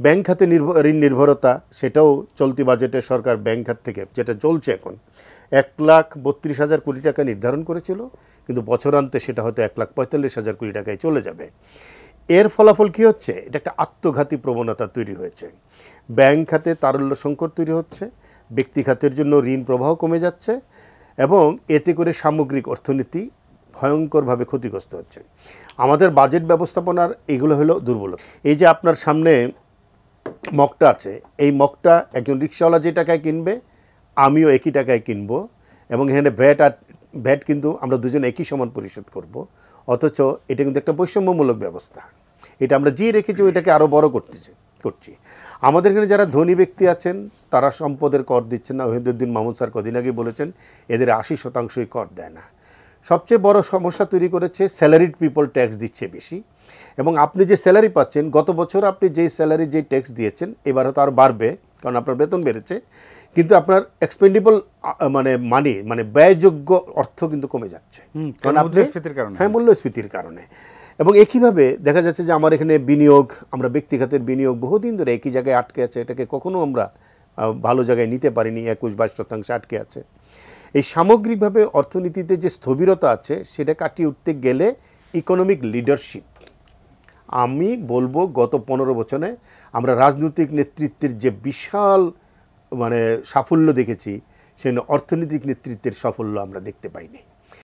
Bank খাতে ঋণ নির্ভরতা, সেটাও চলতি বাজেটে সরকার ব্যাংক খাত থেকে যেটা চলছে এখন 1,32,000 কোটি টাকা নির্ধারণ করেছিল, কিন্তু বছরান্তে সেটা হয়তো 1,45,000 কোটি টাকায় চলে যাবে। এর ফলাফল কী হচ্ছে? এটা একটা আত্মঘাতী প্রবণতা তৈরি হয়েছে। ব্যাংক খাতে তারল্য সংকট তৈরি হচ্ছে, ব্যক্তি খাতের জন্য ঋণ প্রবাহ কমে যাচ্ছে, এবং এতে করে সামগ্রিক অর্থনীতি ভয়ঙ্করভাবে ক্ষতিগ্রস্ত হচ্ছে। আমাদের বাজেট ব্যবস্থাপনার এগুলো হলো দুর্বলতা। এই যে আপনার সামনে মগটা আছে, এই মগটা একজন রিক্সাওয়ালা যে টাকায় কিনবে, আমিও একই টাকায় কিনবো, এবং এখানে ভ্যাট কিন্তু আমরা দুজন একই সমান পরিশোধ করব। অথচ এটা কিন্তু একটা বৈষম্যমূলক ব্যবস্থা। এটা আমরা যে রেখেছি ওইটাকে আরও বড় করছি। আমাদের এখানে যারা ধনী ব্যক্তি আছেন তারা সম্পদের কর দিচ্ছেন না। ওহিদুদ্দিন মাহমুদ স্যার কদিন আগে বলেছেন এদের 80% কর দেয় না। সবচেয়ে বড় সমস্যা তৈরি করেছে স্যালারিড পিপল ট্যাক্স দিচ্ছে বেশি, এবং আপনি যে স্যালারি পাচ্ছেন, গত বছর আপনি যেই স্যালারি যেই ট্যাক্স দিয়েছেন এবার হয়তো আরও বাড়বে কারণ আপনার বেতন বেড়েছে, কিন্তু আপনার এক্সপেন্ডেবল মানে ব্যয়যোগ্য অর্থ কিন্তু কমে যাচ্ছে, কারণ মূল্যস্ফীতির কারণে। হ্যাঁ, মূল্যস্ফীতির কারণে। এবং একইভাবে দেখা যাচ্ছে যে আমার এখানে বিনিয়োগ, আমরা ব্যক্তিগতের বিনিয়োগ বহুদিন ধরে একই জায়গায় আটকে আছে, এটাকে কখনো আমরা ভালো জায়গায় নিতে পারিনি, 21-22% আটকে আছে। এই সামগ্রিকভাবে অর্থনীতিতে যে স্থবিরতা আছে সেটা কাটিয়ে উঠতে গেলে ইকোনমিক লিডারশিপ, আমি বলবো গত 15 বছরে আমরা রাজনৈতিক নেতৃত্বের যে বিশাল সাফল্য দেখেছি, সেখানে অর্থনৈতিক নেতৃত্বের সাফল্য আমরা দেখতে পাইনি।